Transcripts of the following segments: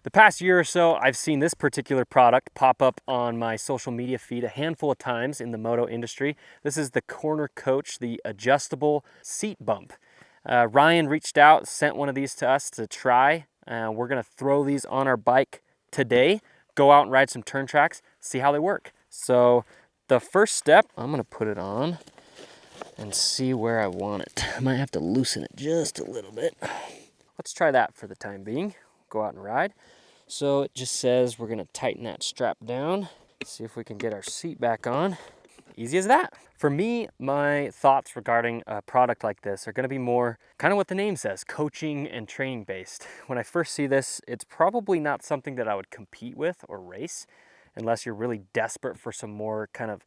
The past year or so, I've seen this particular product pop up on my social media feed a handful of times in the moto industry. This is the Corner Coach, the adjustable seat bump. Ryan reached out, sent one of these to us to try. We're gonna throw these on our bike today, go out and ride some turn tracks, see how they work. So the first step, I'm gonna put it on and see where I want it. I might have to loosen it just a little bit. Let's try that for the time being. Go out and ride. So it just says we're gonna tighten that strap down, see if we can get our seat back on. Easy as that. For me, my thoughts regarding a product like this are gonna be more kind of what the name says, coaching and training based. When I first see this, it's probably not something that I would compete with or race unless you're really desperate for some more kind of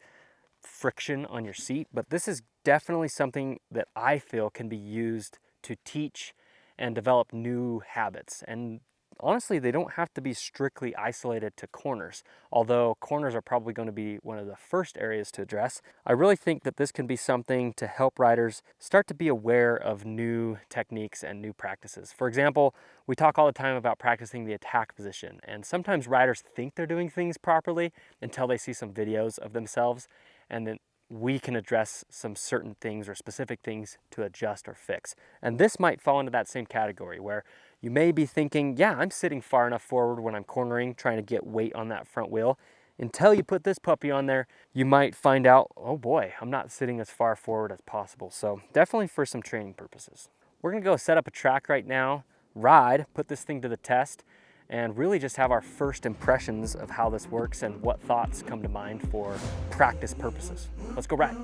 friction on your seat. But this is definitely something that I feel can be used to teach and develop new habits. And honestly, they don't have to be strictly isolated to corners. Although corners are probably going to be one of the first areas to address, I really think that this can be something to help riders start to be aware of new techniques and new practices. For example, we talk all the time about practicing the attack position, and sometimes riders think they're doing things properly until they see some videos of themselves, and then we can address some certain things or specific things to adjust or fix. And this might fall into that same category where you may be thinking, yeah, I'm sitting far enough forward when I'm cornering, trying to get weight on that front wheel. Until you put this puppy on there, you might find out, oh boy, I'm not sitting as far forward as possible. So definitely for some training purposes. We're gonna go set up a track right now, ride, put this thing to the test, and really just have our first impressions of how this works and what thoughts come to mind for practice purposes. Let's go ride.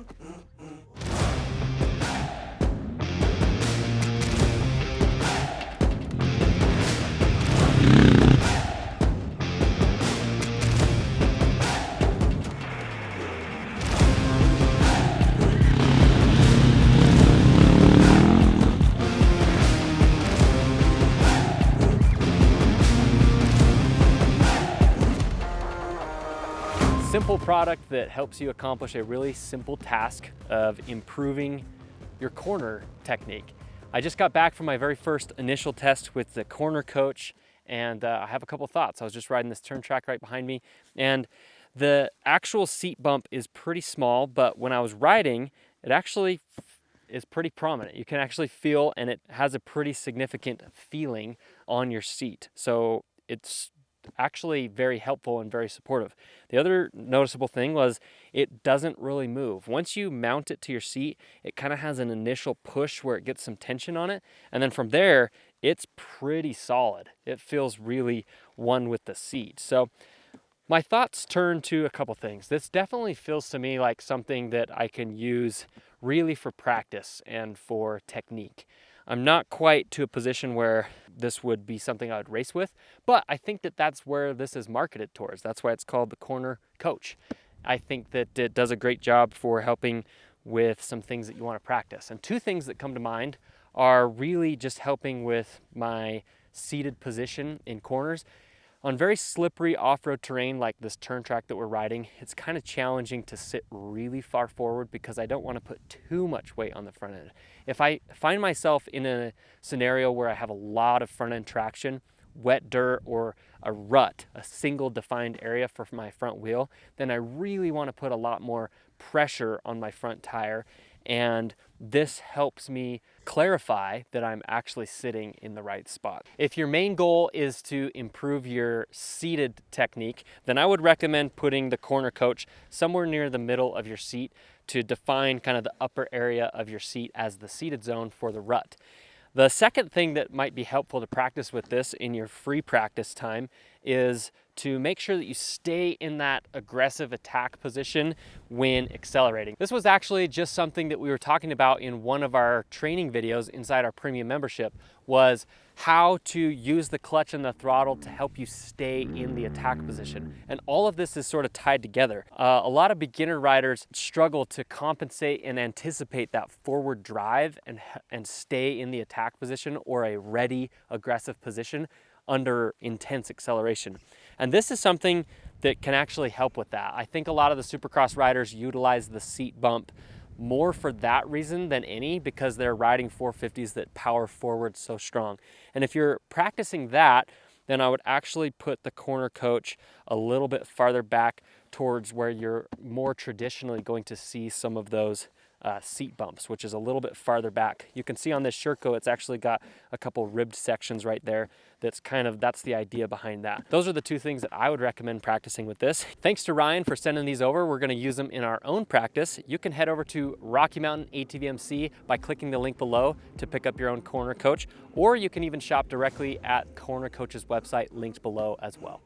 Simple product that helps you accomplish a really simple task of improving your corner technique. I just got back from my very first initial test with the Corner Coach, and I have a couple thoughts. I was just riding this turn track right behind me, and the actual seat bump is pretty small, but when I was riding, it actually is pretty prominent. You can actually feel, and it has a pretty significant feeling on your seat. So it's actually very helpful and very supportive. The other noticeable thing was it doesn't really move. Once you mount it to your seat, it kind of has an initial push where it gets some tension on it. And then from there, it's pretty solid. It feels really one with the seat. So my thoughts turn to a couple things. This definitely feels to me like something that I can use really for practice and for technique. I'm not quite to a position where this would be something I would race with, but I think that that's where this is marketed towards. That's why it's called the Corner Coach. I think that it does a great job for helping with some things that you want to practice. And two things that come to mind are really just helping with my seated position in corners. On very slippery off-road terrain like this turn track that we're riding, it's kind of challenging to sit really far forward because I don't want to put too much weight on the front end. If I find myself in a scenario where I have a lot of front end traction, wet dirt or a rut, a single defined area for my front wheel, then I really want to put a lot more pressure on my front tire, and this helps me clarify that I'm actually sitting in the right spot. If your main goal is to improve your seated technique, then I would recommend putting the Corner Coach somewhere near the middle of your seat to define kind of the upper area of your seat as the seated zone for the rut. The second thing that might be helpful to practice with this in your free practice time is to make sure that you stay in that aggressive attack position when accelerating. This was actually just something that we were talking about in one of our training videos inside our premium membership, was how to use the clutch and the throttle to help you stay in the attack position. And all of this is sort of tied together. A lot of beginner riders struggle to compensate and anticipate that forward drive and stay in the attack position or a ready aggressive position under intense acceleration. And this is something that can actually help with that. I think a lot of the Supercross riders utilize the seat bump more for that reason than any, because they're riding 450s that power forward so strong. And if you're practicing that, then I would actually put the corner coach a little bit farther back towards where you're more traditionally going to see some of those seat bumps, which is a little bit farther back. You can see on this Sherco, it's actually got a couple ribbed sections right there. That's the idea behind that. Those are the two things that I would recommend practicing with this. Thanks to Ryan for sending these over. We're gonna use them in our own practice. You can head over to Rocky Mountain ATVMC by clicking the link below to pick up your own corner coach, or you can even shop directly at Corner Coach's website, linked below as well.